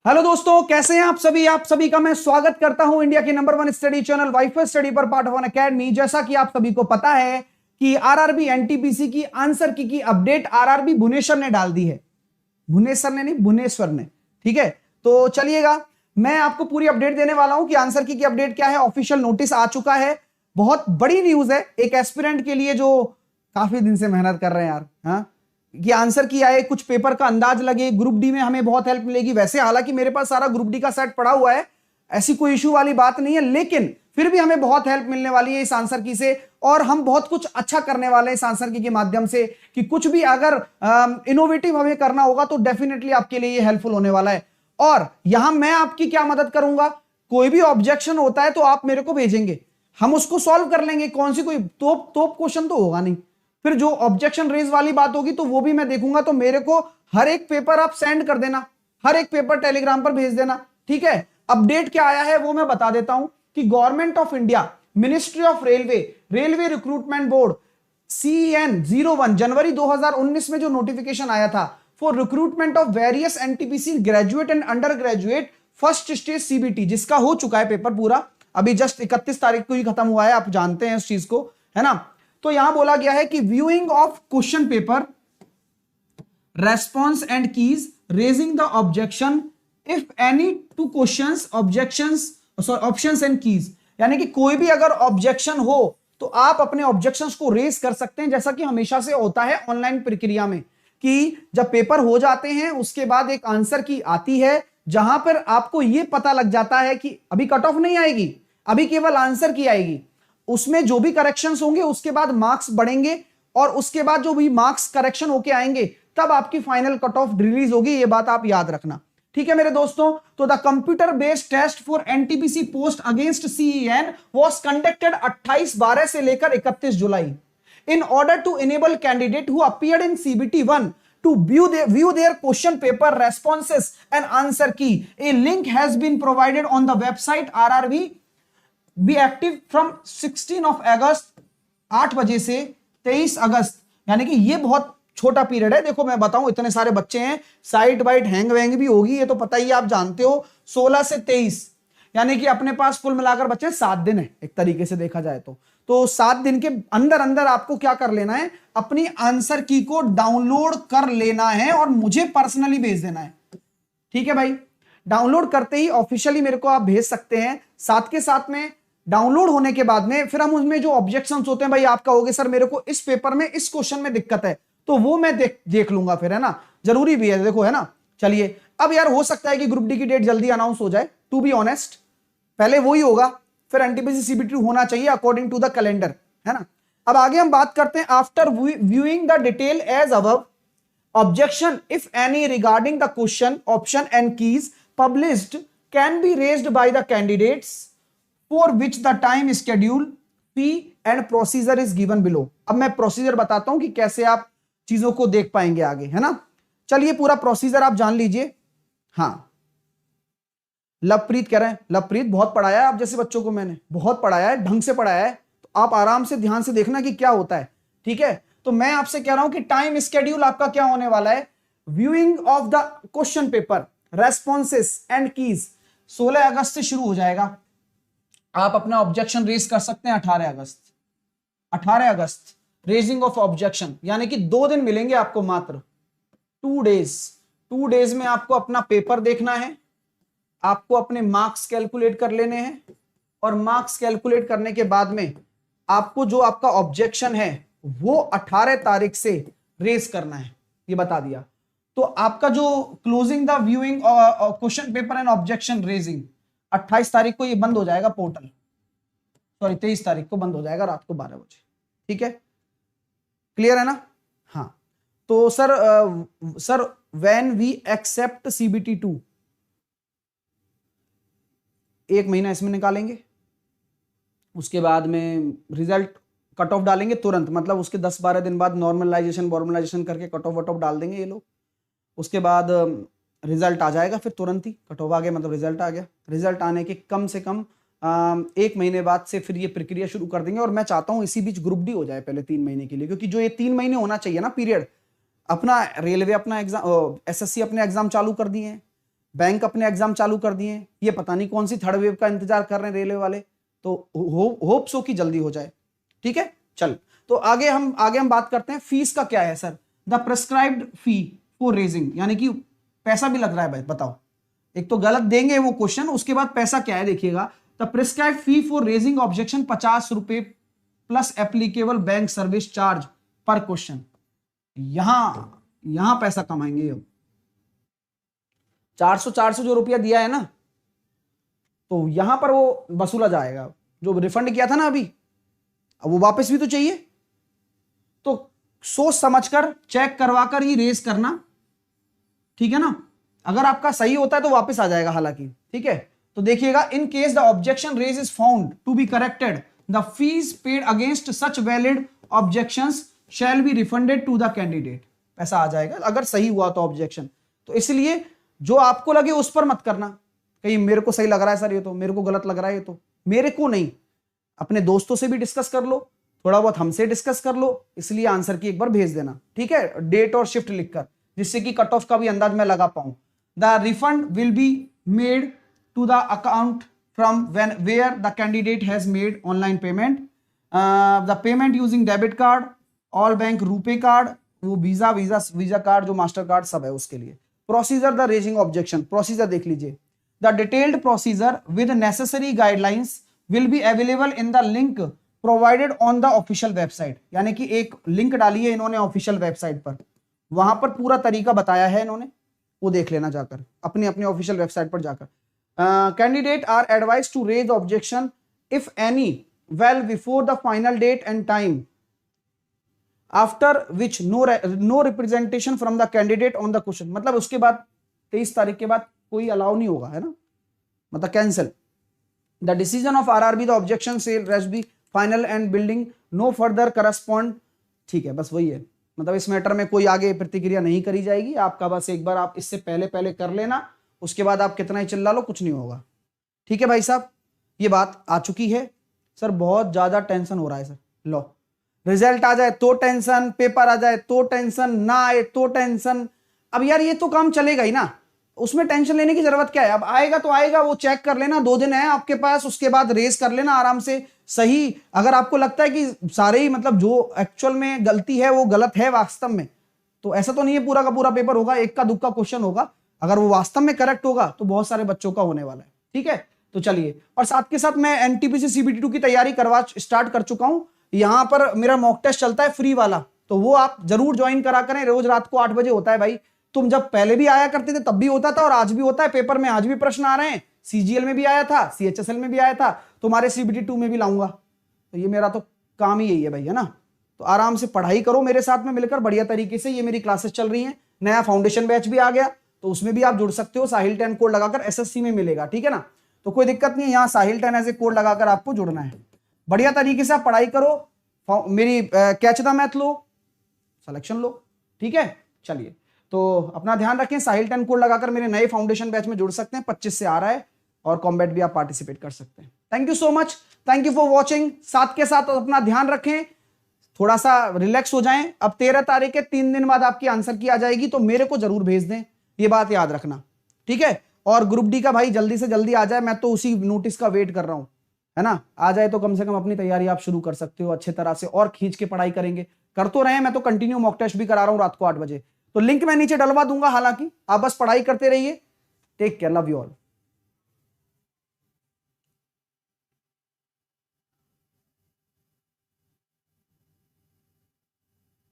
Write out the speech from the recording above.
Hello दोस्तों, कैसे हैं आप सभी का मैं स्वागत करता हूं इंडिया के number 1 study channel wifi study पर पार्ट 1 एकेडमी। जैसा कि आप सभी को पता है कि आरआरबी एनटीपीसी की आंसर की अपडेट आरआरबी भुवनेश्वर ने डाल दी है। भुवनेश्वर ने नहीं, भुवनेश्वर ने। ठीक है, तो चलिएगा मैं आपको पूरी अपडेट देने वाला हूं कि आंसर की अपडेट क्या है। ऑफिशियल नोटिस आ चुका है। बहुत बड़ी न्यूज है एक एस्पिरेंट के लिए जो काफी दिन से मेहनत कर रहे हैं यार। हाँ, कि आंसर की आए, कुछ पेपर का अंदाज लगे, ग्रुप डी में हमें बहुत हेल्प मिलेगी। वैसे हालांकि मेरे पास सारा ग्रुप डी का सेट पड़ा हुआ है, ऐसी कोई इशू वाली बात नहीं है, लेकिन फिर भी हमें बहुत हेल्प मिलने वाली है इस आंसर की से। और हम बहुत कुछ अच्छा करने वाले हैं इस आंसर की के माध्यम से कि कुछ भी अगर इनोवेटिव हमें करना होगा तो डेफिनेटली आपके लिए ये हेल्पफुल होने वाला है। और यहां मैं आपकी क्या मदद करूंगा, कोई भी ऑब्जेक्शन होता है तो आप मेरे को भेजेंगे, हम उसको सॉल्व कर लेंगे। कौन सी कोई तोप क्वेश्चन तो होगा नहीं। फिर जो ऑब्जेक्शन रेज वाली बात होगी तो वो भी मैं देखूंगा। तो मेरे को हर एक पेपर आप सेंड कर देना, हर एक पेपर टेलीग्राम पर भेज देना। ठीक है, अपडेट क्या आया है वो मैं बता देता हूं कि government of India, ministry of railway, railway recruitment board CEN-01 जनवरी 2019 में जो नोटिफिकेशन आया था for recruitment of various NTPC graduate and under graduate first stage CBT, जिसका हो चुका है पेपर पूरा, अभी जस्ट 31 तारीख को ही खत्म हुआ है, आप जानते हैं इस चीज को, है ना। तो यहां बोला गया है कि viewing of question paper, response and keys, raising the objection if any two questions, options and keys, यानी कि कोई भी अगर ऑब्जेक्शन हो तो आप अपने ऑब्जेक्शंस को रेज कर सकते हैं, जैसा कि हमेशा से होता है ऑनलाइन प्रक्रिया में कि जब पेपर हो जाते हैं उसके बाद एक आंसर की आती है जहां पर आपको यह पता लग जाता है कि अभी कट ऑफ नहीं आएगी, अभी केवल आंसर की आएगी। उसमें जो भी करेक्शंस होंगे उसके बाद मार्क्स बढ़ेंगे और उसके बाद जो भी मार्क्स करेक्शन होके आएंगे तब आपकी फाइनल कट ऑफ रिलीज होगी। ये बात आप याद रखना, ठीक है मेरे दोस्तों। तो the computer based test for NTPC post against CEN was conducted 28/12 से लेकर 31 जुलाई in order to enable candidate who appeared in CBT-1 to view their question paper responses and answer key. A link has been provided on the website RRB be active from 16 of अगस्त, 8 बजे से 23 अगस्त, यानी कि ये बहुत छोटा period है। देखो मैं बताऊं, इतने सारे बच्चे हैं, साइट वाइट हैंग वैंग भी होगी, ये तो पता ही आप जानते हो। 16 से 23 यानी कि अपने पास कुल मिलाकर बच्चे 7 दिन है एक तरीके से देखा जाए तो 7 दिन के अंदर अंदर आपको क्या कर लेना है, अपनी आंसर की को डाउनलोड कर लेना है और मुझे पर्सनली भेज देना है। ठीक है भाई, डाउनलोड करते ही ऑफिशियली मेरे को आप भेज सकते हैं। साथ के साथ में डाउनलोड होने के बाद में फिर हम उसमें जो ऑब्जेक्शंस होते हैं, भाई आप कहोगे सर मेरे को इस पेपर में इस क्वेश्चन में दिक्कत है, तो वो मैं देख लूंगा फिर, है ना, जरूरी भी है, देखो, है ना। चलिए, अब यार हो सकता है कि ग्रुप डी की डेट जल्दी अनाउंस हो जाए, टू बी ऑनेस्ट, पहले वो ही होगा, फिर एनटीपीसी CBT होना चाहिए अकॉर्डिंग टू द कैलेंडर, है ना। अब आगे हम बात करते हैं, after viewing the detail as above, objection if any regarding the question, option and keys published can be raised by the candidates for which the time schedule, fee and procedure is given below। अब मैं procedure बताता हूं कि कैसे आप चीजों को देख पाएंगे आगे, है ना। चलिए पूरा प्रोसीजर आप जान लीजिए। हाँ, लवप्रीत कह रहे हैं, लवप्रीत बहुत पढ़ाया है आप जैसे बच्चों को, मैंने बहुत पढ़ाया है, ढंग से पढ़ाया है, तो आप आराम से ध्यान से देखना कि क्या होता है। ठीक है, तो मैं आपसे कह रहा हूं कि टाइम स्केड्यूल आपका क्या होने वाला है। Viewing of the question paper, responses and keys 16 अगस्त से शुरू हो जाएगा। आप अपना ऑब्जेक्शन रेज कर सकते हैं 18 अगस्त। 18 अगस्त रेजिंग ऑफ ऑब्जेक्शन, यानी कि 2 दिन मिलेंगे आपको मात्र, 2 डेज। 2 डेज में आपको अपना पेपर देखना है, आपको अपने मार्क्स कैलकुलेट कर लेने हैं और मार्क्स कैलकुलेट करने के बाद में आपको जो आपका ऑब्जेक्शन है वो 18 तारीख से रेज करना है, ये बता दिया। तो आपका जो closing the viewing question paper and objection raising 28 तारीख को ये बंद हो जाएगा पोर्टल, सॉरी 23 तारीख को बंद हो जाएगा रात को 12 बजे। ठीक है, क्लियर है ना। हाँ, तो sir when we accept CBT-2, 1 महीना इसमें निकालेंगे, उसके बाद में रिजल्ट कट ऑफ डालेंगे तुरंत, मतलब उसके 10-12 दिन बाद नॉर्मलाइजेशन करके कट ऑफ वट ऑफ डाल देंगे ये लोग। उसके बाद रिजल्ट आ जाएगा, फिर तुरंत ही कट ऑफ आ गया, मतलब रिजल्ट आ गया। रिजल्ट आने के कम से कम 1 महीने बाद से फिर ये प्रक्रिया शुरू कर देंगे। और मैं चाहता हूं इसी बीच ग्रुप डी हो जाए पहले 3 महीने के लिए, क्योंकि जो ये 3 महीने होना चाहिए ना पीरियड, अपना रेलवे अपना एग्जाम, SSC अपने एग्जाम चालू कर दिए हैं, बैंक अपने एग्जाम चालू कर दिए, ये पता नहीं कौन सी थर्ड वेव का इंतजार कर रहे हैं रेलवे वाले, तो होप सो कि जल्दी हो जाए। ठीक है, चल तो आगे हम बात करते हैं फीस का क्या है sir. The prescribed fee for raising, यानी कि पैसा भी लग रहा है भाई, बताओ। एक तो गलत देंगे वो क्वेश्चन, उसके बाद पैसा क्या है देखिएगा। The prescribed fee for raising objection 50 रुपए plus applicable bank service charge पर क्वेश्चन। यहां पैसा कमाएंगे अब। 400 जो रुपया दिया है ना, तो यहां पर वो वसूला जाएगा, जो रिफंड किया था ना अभी, अब वो वापस भी तो चाहिए। तो सोच समझकर चेक करवाकर ही रेज करना, ठीक है ना। अगर आपका सही होता है तो वापस आ जाएगा हालांकि, ठीक है। तो देखिएगा, in case the objection raise is found to be corrected, the fees paid against such valid objections shall be refunded to the candidate. पैसा आ जाएगा अगर सही हुआ तो ऑब्जेक्शन। तो इसलिए जो आपको लगे उस पर मत करना, कहीं मेरे को सही लग रहा है सर ये तो, मेरे को गलत लग रहा है ये तो, मेरे को नहीं, अपने दोस्तों से भी डिस्कस कर लो, थोड़ा बहुत हमसे डिस्कस कर लो, इसलिए आंसर की एक बार भेज देना, ठीक है, डेट और शिफ्ट लिखकर, जिससे कि कट ऑफ का भी अंदाज मैं लगा पाऊं। The refund will be made to the account from where the candidate has made online payment, the payment using debit card, all bank RuPay card, वो वीजा कार्ड जो मास्टर कार्ड सब है उसके लिए। Procedure the raising objection, procedure देख लीजिए। The detailed procedure with necessary guidelines will be available in the link provided on the official website. यानी कि एक लिंक डाली है इन्होंने ऑफिशियल वेबसाइट पर, वहां पर पूरा तरीका बताया है इन्होंने, वो देख लेना जाकर अपनी अपनी ऑफिशियल वेबसाइट पर जाकर। Candidate are advise to raise objection if any well before the final date and time after which no representation from the candidate on the question. मतलब उसके बाद 23 तारीख के बाद कोई अलाउ नहीं होगा, है ना, मतलब cancel. The decision of RRB the objection cell rest be final and building no further correspond. ठीक है, बस वही है, मतलब इस मैटर में कोई आगे प्रतिक्रिया नहीं करी जाएगी आपका, बस एक बार आप इससे पहले कर लेना, उसके बाद आप कितना ही चिल्ला लो कुछ नहीं होगा। ठीक है भाई साहब, ये बात आ चुकी है। सर बहुत ज्यादा टेंशन हो रहा है सर, लो रिजल्ट आ जाए तो टेंशन, पेपर आ जाए तो टेंशन, ना आए तो टेंशन। अब यार ये तो काम चलेगा ही ना, उसमें टेंशन लेने की जरूरत क्या है। अब आएगा तो आएगा, वो चेक कर लेना, 2 दिन है आपके पास, उसके बाद रेस कर लेना आराम से। सही अगर आपको लगता है कि सारे ही मतलब जो एक्चुअल में गलती है वो गलत है वास्तव में, तो ऐसा तो नहीं है पूरा का पूरा पेपर होगा, एक का दुक्का क्वेश्चन होगा, अगर वो वास्तव में करेक्ट होगा तो बहुत सारे बच्चों का होने वाला है। ठीक है, तो चलिए, और साथ के साथ मैं एनटीपीसी सीबीटी 2 की तैयारी करवा स्टार्ट कर चुका हूं। यहां पर मेरा मॉक टेस्ट चलता है फ्री वाला, तो वो आप जरूर ज्वाइन करा करें, रोज रात को 8 बजे होता है भाई। तुम जब पहले भी आया करते थे तब भी होता था, और आज भी होता है, पेपर में आज भी प्रश्न आ रहे हैं, सीजीएल में भी आया था, सीएचएसएल में भी आया था, तुम्हारे सीबीटी 2 में भी लाऊंगा। तो ये मेरा तो काम ही यही है भाई, है ना। तो आराम से पढ़ाई करो मेरे साथ में मिलकर बढ़िया तरीके से, ये मेरी क्लासेस चल रही हैं। नया फाउंडेशन बैच भी आ गया, तो उसमें भी आप जुड़ सकते हो, साहिल 10 कोड लगाकर एसएससी में मिलेगा, ठीक है ना। तो कोई दिक्कत नहीं है, यहाँ साहिल 10 ऐसे कोड लगाकर आपको जुड़ना है। बढ़िया तरीके से आप पढ़ाई करो, मेरी कैच द मैथ लो, सिलेक्शन लो, ठीक है। चलिए, तो अपना ध्यान रखें, साहिल 10 कोड लगाकर मेरे नए फाउंडेशन बैच में जुड़ सकते हैं, 25 से आ रहा है, और कॉम्बैट भी आप पार्टिसिपेट कर सकते हैं। Thank you so much, thank you for watching. साथ के साथ अपना ध्यान रखें, थोड़ा सा रिलैक्स हो जाएं। अब 13 तारीख के 3 दिन बाद आपकी आंसर की आ जाएगी, तो मेरे को जरूर भेज दें, ये बात याद रखना, ठीक है। और ग्रुप डी का भाई जल्दी से जल्दी आ जाए, मैं तो उसी नोटिस का वेट कर रहा हूं, है ना। आ जाए तो कम से कम अपनी तैयारी आप शुरू कर सकते हो अच्छे तरह से, और खींच के पढ़ाई करेंगे, कर तो रहे हैं। मैं तो कंटिन्यू मॉक टेस्ट भी करा रहा हूं रात को 8 बजे, तो लिंक मैं नीचे डलवा दूंगा, हालांकि आप बस पढ़ाई करते रहिए। Take care, love you all.